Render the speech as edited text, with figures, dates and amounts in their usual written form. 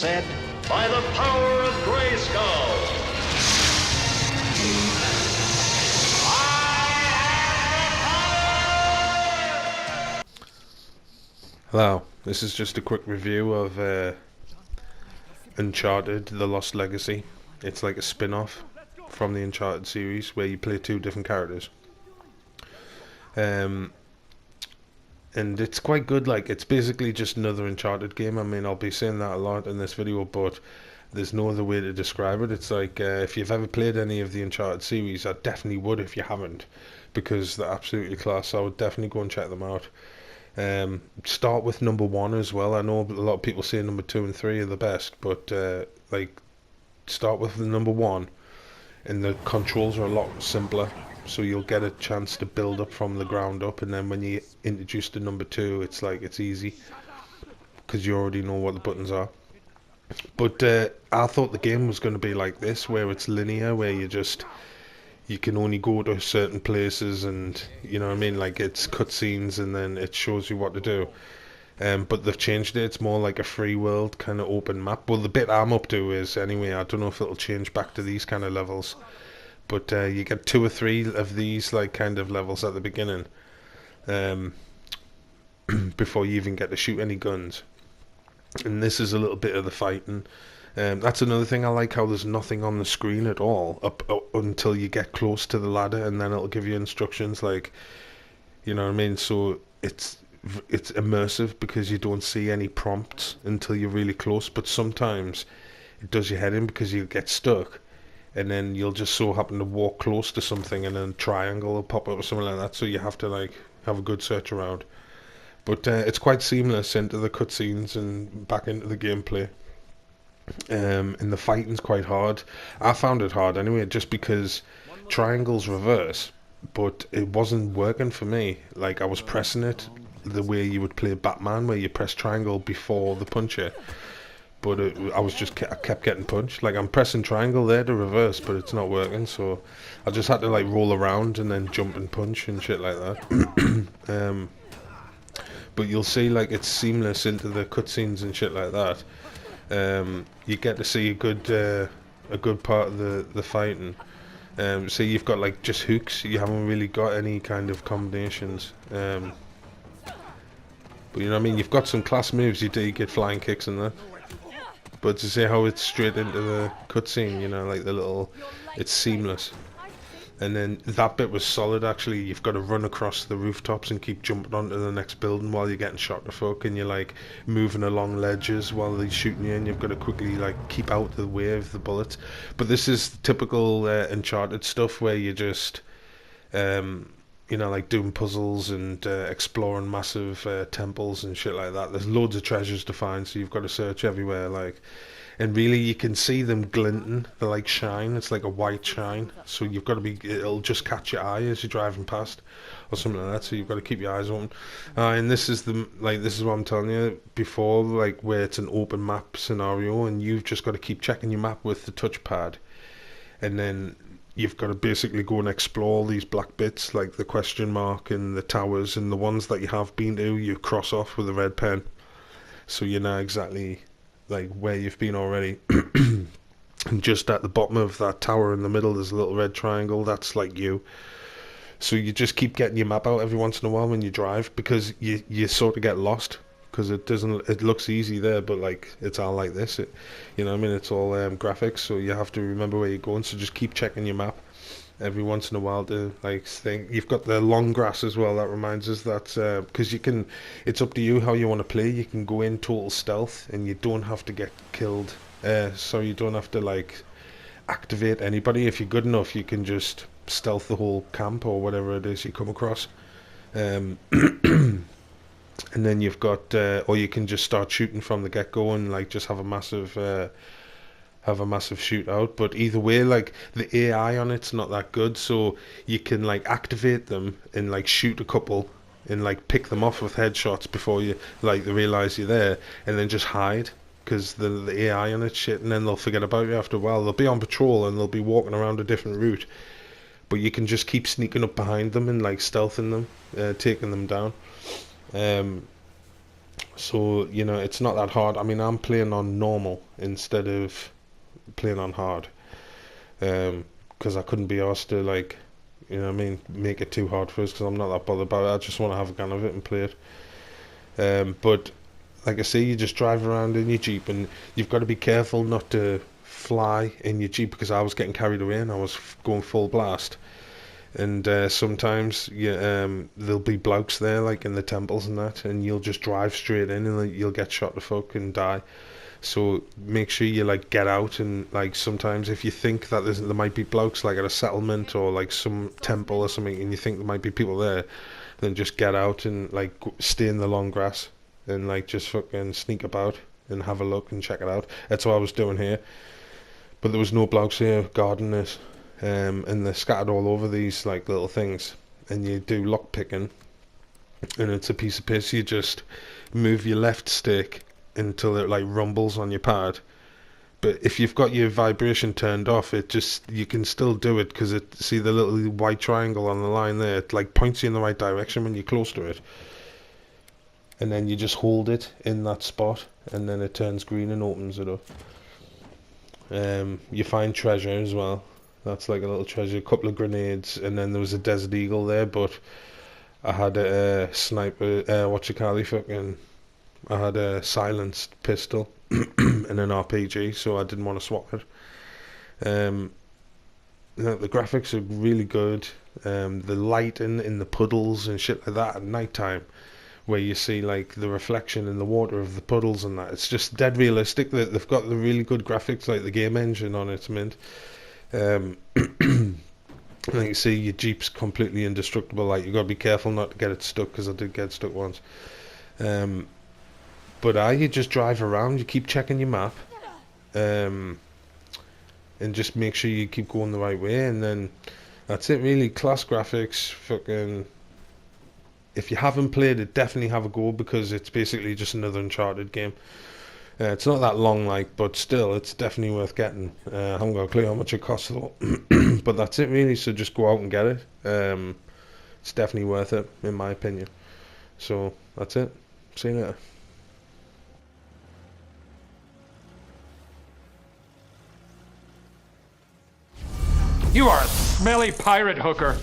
said, by the power of Grayskull. Hello, this is just a quick review of Uncharted: The Lost Legacy. It's like a spin-off from the Uncharted series where you play two different characters. And it's quite good. Like, it's basically just another Uncharted game. I mean, I'll be saying that a lot in this video, but there's no other way to describe it. It's like, if you've ever played any of the Uncharted series, I definitely would if you haven't, because they're absolutely class. I would definitely go and check them out. Start with number 1 as well. I know a lot of people say number 2 and 3 are the best, but like, start with the number 1, and the controls are a lot simpler, so you'll get a chance to build up from the ground up. And then when you introduce the number 2, it's like, it's easy because you already know what the buttons are. But I thought the game was going to be like this, where it's linear, where you can only go to certain places, and you know what I mean, like, it's cutscenes and then it shows you what to do. But they've changed it. It's more like a free world kind of open map. Well, the bit I'm up to is, anyway, I don't know if it'll change back to these kind of levels, but you get 2 or 3 of these like kind of levels at the beginning, before you even get to shoot any guns. And this is a little bit of the fighting. That's another thing I like, how there's nothing on the screen at all up until you get close to the ladder, and then it'll give you instructions, like, you know what I mean. So it's immersive because you don't see any prompts until you're really close. But sometimes it does your head in because you get stuck, and then you'll just so happen to walk close to something, and then a triangle will pop up or something like that. So you have to like have a good search around. But it's quite seamless into the cutscenes and back into the gameplay. And the fighting's quite hard. I found it hard anyway, just because triangle's reverse, but it wasn't working for me. Like, I was pressing it the way you would play Batman, where you press triangle before the puncher, but I kept getting punched. Like, I'm pressing triangle there to reverse, but it's not working, so I just had to like roll around and then jump and punch and shit like that. But you'll see, like, it's seamless into the cutscenes and shit like that. You get to see a good part of the fighting. So you've got like just hooks. You haven't really got any kind of combinations. But you know what I mean. You've got some class moves. You get flying kicks and that. But to see how it's straight into the cutscene, you know, like it's seamless. And then that bit was solid, actually. You've got to run across the rooftops and keep jumping onto the next building while you're getting shot to fuck, and you're like moving along ledges while they're shooting you, and you've got to quickly like keep out of the way of the bullets. But this is typical Uncharted stuff, where you just you know, like doing puzzles and exploring massive temples and shit like that. There's loads of treasures to find, so you've got to search everywhere, like. And really, you can see them glinting. They're like shine. It's like a white shine. So you've got to be. It'll just catch your eye as you're driving past, or something like that. So you've got to keep your eyes open. And this is this is what I'm telling you before, like, where it's an open map scenario, and you've just got to keep checking your map with the touchpad, and then you've got to basically go and explore all these black bits, like the question mark and the towers, and the ones that you have been to, you cross off with a red pen, so you know exactly like where you've been already. And just at the bottom of that tower in the middle, there's a little red triangle. That's like you. So you just keep getting your map out every once in a while when you drive, because you sort of get lost, because it looks easy there, but like, it's all like this. You know what I mean? It's all graphics, so you have to remember where you're going. So just keep checking your map every once in a while to like think. You've got the long grass as well. That reminds us that because it's up to you how you want to play. You can go in total stealth, and you don't have to get killed. So you don't have to like activate anybody. If you're good enough, you can just stealth the whole camp or whatever it is you come across. And then you've got, or you can just start shooting from the get-go and like just have a massive shootout. But either way, like, the AI on it's not that good, so you can like activate them and like shoot a couple and like pick them off with headshots before you like they realize you're there, and then just hide, because the AI on it's shit, and then they'll forget about you after a while. They'll be on patrol and they'll be walking around a different route, but you can just keep sneaking up behind them and like stealthing them, taking them down. So, you know, it's not that hard. I mean, I'm playing on normal instead of playing on hard. Because I couldn't be asked to, like, you know what I mean, make it too hard for us, because I'm not that bothered about it. I just want to have a gun of it and play it. But like I say, you just drive around in your Jeep, and you've got to be careful not to fly in your Jeep, because I was getting carried away and I was going full blast. And sometimes there'll be blokes there, like in the temples and that, and you'll just drive straight in and like, you'll get shot the fuck and die. So make sure you like get out, and like sometimes if you think that there might be blokes like at a settlement or like some temple or something, and you think there might be people there, then just get out and like stay in the long grass and like just fucking sneak about and have a look and check it out. That's what I was doing here, but there was no blokes here guarding this, and they're scattered all over these like little things. And you do lock picking, and it's a piece of piss. You just move your left stick until it like rumbles on your pad. But if you've got your vibration turned off, it just, you can still do it, because it, see the little white triangle on the line there, it like points you in the right direction when you're close to it. And then you just hold it in that spot, and then it turns green and opens it up. You find treasure as well. That's like a little treasure, a couple of grenades, and then there was a Desert Eagle there, but I had a sniper, I had a silenced pistol and an RPG, so I didn't want to swap it. The graphics are really good. The lighting in the puddles and shit like that at night time, where you see like the reflection in the water of the puddles and that, it's just dead realistic. They've got the really good graphics, like the game engine on it's mint. Like you see, your Jeep's completely indestructible. Like you got to be careful not to get it stuck, because I did get stuck once. But you just drive around, you keep checking your map, and just make sure you keep going the right way, and then that's it really. Class graphics, fucking. If you haven't played it, definitely have a go, because it's basically just another Uncharted game. It's not that long, like, but still, it's definitely worth getting. I haven't got a clue how much it costs though, but that's it really. So just go out and get it. It's definitely worth it, in my opinion. So that's it. See you later. You are a smelly pirate hooker.